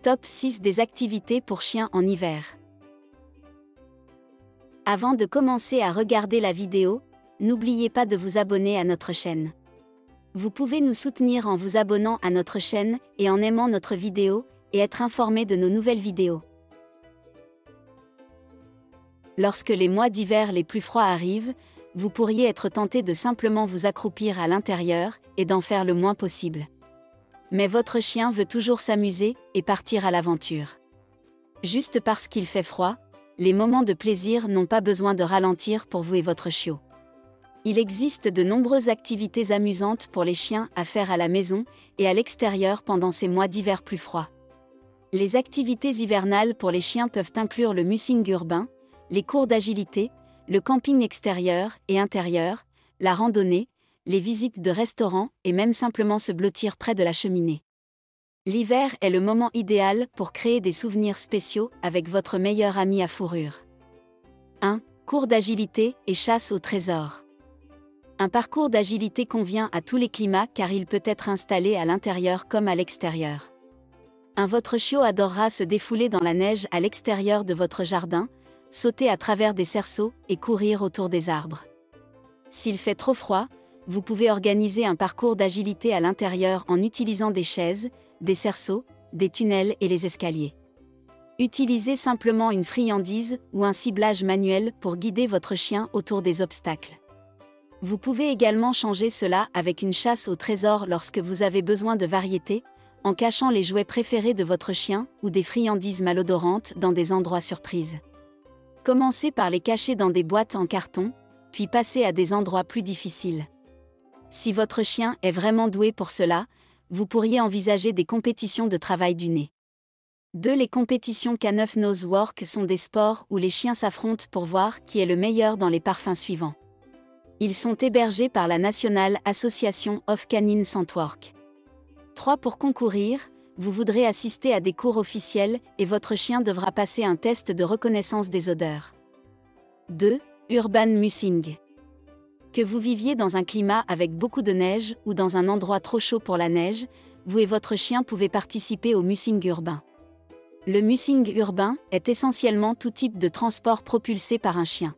Top 6 des activités pour chiens en hiver. Avant de commencer à regarder la vidéo, n'oubliez pas de vous abonner à notre chaîne. Vous pouvez nous soutenir en vous abonnant à notre chaîne et en aimant notre vidéo et être informé de nos nouvelles vidéos. Lorsque les mois d'hiver les plus froids arrivent, vous pourriez être tenté de simplement vous accroupir à l'intérieur et d'en faire le moins possible. Mais votre chien veut toujours s'amuser et partir à l'aventure. Juste parce qu'il fait froid, les moments de plaisir n'ont pas besoin de ralentir pour vous et votre chiot. Il existe de nombreuses activités amusantes pour les chiens à faire à la maison et à l'extérieur pendant ces mois d'hiver plus froids. Les activités hivernales pour les chiens peuvent inclure le mussing urbain, les cours d'agilité, le camping extérieur et intérieur, la randonnée, les visites de restaurants et même simplement se blottir près de la cheminée. L'hiver est le moment idéal pour créer des souvenirs spéciaux avec votre meilleur ami à fourrure. 1. Cours d'agilité et chasse au trésor. Un parcours d'agilité convient à tous les climats car il peut être installé à l'intérieur comme à l'extérieur. Votre chiot adorera se défouler dans la neige à l'extérieur de votre jardin, sauter à travers des cerceaux et courir autour des arbres. S'il fait trop froid, vous pouvez organiser un parcours d'agilité à l'intérieur en utilisant des chaises, des cerceaux, des tunnels et les escaliers. Utilisez simplement une friandise ou un ciblage manuel pour guider votre chien autour des obstacles. Vous pouvez également changer cela avec une chasse au trésor lorsque vous avez besoin de variété, en cachant les jouets préférés de votre chien ou des friandises malodorantes dans des endroits surprises. Commencez par les cacher dans des boîtes en carton, puis passez à des endroits plus difficiles. Si votre chien est vraiment doué pour cela, vous pourriez envisager des compétitions de travail du nez. 2. Les compétitions K9 Nose Work sont des sports où les chiens s'affrontent pour voir qui est le meilleur dans les parfums suivants. Ils sont hébergés par la National Association of Canine Scent Work. 3. Pour concourir, vous voudrez assister à des cours officiels et votre chien devra passer un test de reconnaissance des odeurs. 2. Urban Mussing. Que vous viviez dans un climat avec beaucoup de neige ou dans un endroit trop chaud pour la neige, vous et votre chien pouvez participer au mussing urbain. Le mussing urbain est essentiellement tout type de transport propulsé par un chien.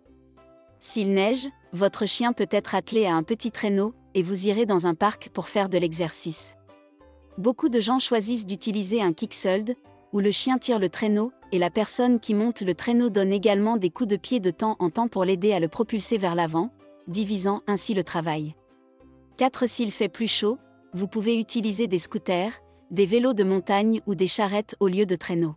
S'il neige, votre chien peut être attelé à un petit traîneau et vous irez dans un parc pour faire de l'exercice. Beaucoup de gens choisissent d'utiliser un kicksled, où le chien tire le traîneau et la personne qui monte le traîneau donne également des coups de pied de temps en temps pour l'aider à le propulser vers l'avant, divisant ainsi le travail. 4. S'il fait plus chaud, vous pouvez utiliser des scooters, des vélos de montagne ou des charrettes au lieu de traîneaux.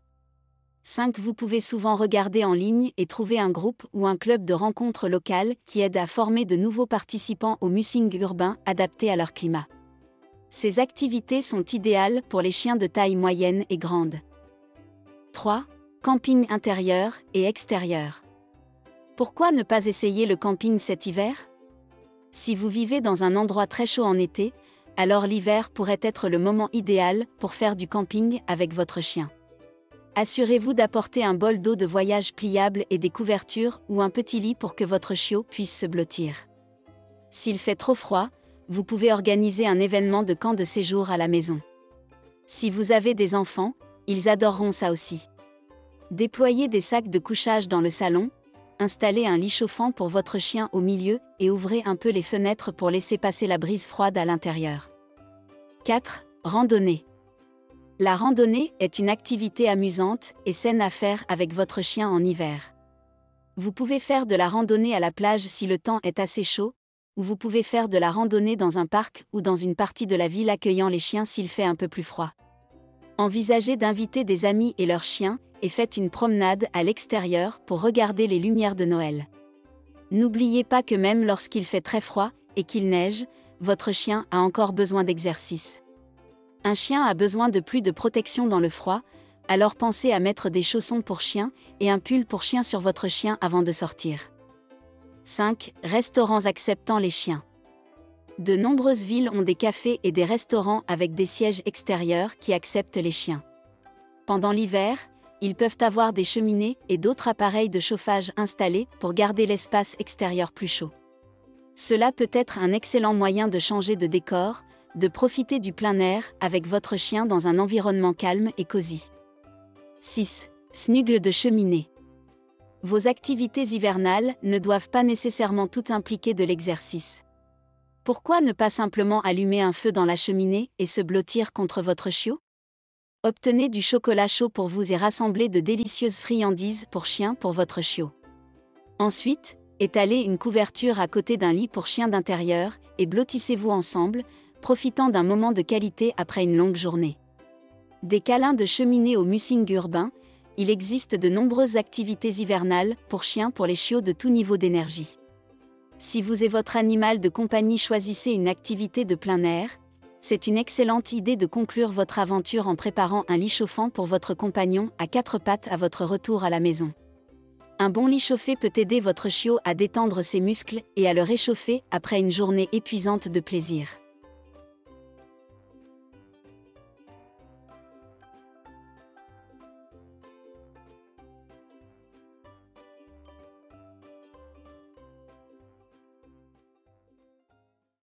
5. Vous pouvez souvent regarder en ligne et trouver un groupe ou un club de rencontres locales qui aide à former de nouveaux participants au mussing urbain adapté à leur climat. Ces activités sont idéales pour les chiens de taille moyenne et grande. 3. Camping intérieur et extérieur. Pourquoi ne pas essayer le camping cet hiver? Si vous vivez dans un endroit très chaud en été, alors l'hiver pourrait être le moment idéal pour faire du camping avec votre chien. Assurez-vous d'apporter un bol d'eau de voyage pliable et des couvertures ou un petit lit pour que votre chiot puisse se blottir. S'il fait trop froid, vous pouvez organiser un événement de camp de séjour à la maison. Si vous avez des enfants, ils adoreront ça aussi. Déployez des sacs de couchage dans le salon, installez un lit chauffant pour votre chien au milieu et ouvrez un peu les fenêtres pour laisser passer la brise froide à l'intérieur. 4. Randonnée. La randonnée est une activité amusante et saine à faire avec votre chien en hiver. Vous pouvez faire de la randonnée à la plage si le temps est assez chaud, ou vous pouvez faire de la randonnée dans un parc ou dans une partie de la ville accueillant les chiens s'il fait un peu plus froid. Envisagez d'inviter des amis et leurs chiens et faites une promenade à l'extérieur pour regarder les lumières de Noël. N'oubliez pas que même lorsqu'il fait très froid et qu'il neige, votre chien a encore besoin d'exercice. Un chien a besoin de plus de protection dans le froid, alors pensez à mettre des chaussons pour chien et un pull pour chien sur votre chien avant de sortir. 5. Restaurants acceptant les chiens. De nombreuses villes ont des cafés et des restaurants avec des sièges extérieurs qui acceptent les chiens. Pendant l'hiver, ils peuvent avoir des cheminées et d'autres appareils de chauffage installés pour garder l'espace extérieur plus chaud. Cela peut être un excellent moyen de changer de décor, de profiter du plein air avec votre chien dans un environnement calme et cosy. 6. Snuggle de cheminée. Vos activités hivernales ne doivent pas nécessairement toutes impliquer de l'exercice. Pourquoi ne pas simplement allumer un feu dans la cheminée et se blottir contre votre chiot? Obtenez du chocolat chaud pour vous et rassemblez de délicieuses friandises pour chien pour votre chiot. Ensuite, étalez une couverture à côté d'un lit pour chien d'intérieur et blottissez-vous ensemble, profitant d'un moment de qualité après une longue journée. Des câlins de cheminée au mussing urbain, il existe de nombreuses activités hivernales pour chiens pour les chiots de tout niveau d'énergie. Si vous et votre animal de compagnie choisissez une activité de plein air, c'est une excellente idée de conclure votre aventure en préparant un lit chauffant pour votre compagnon à quatre pattes à votre retour à la maison. Un bon lit chauffé peut aider votre chiot à détendre ses muscles et à le réchauffer après une journée épuisante de plaisir.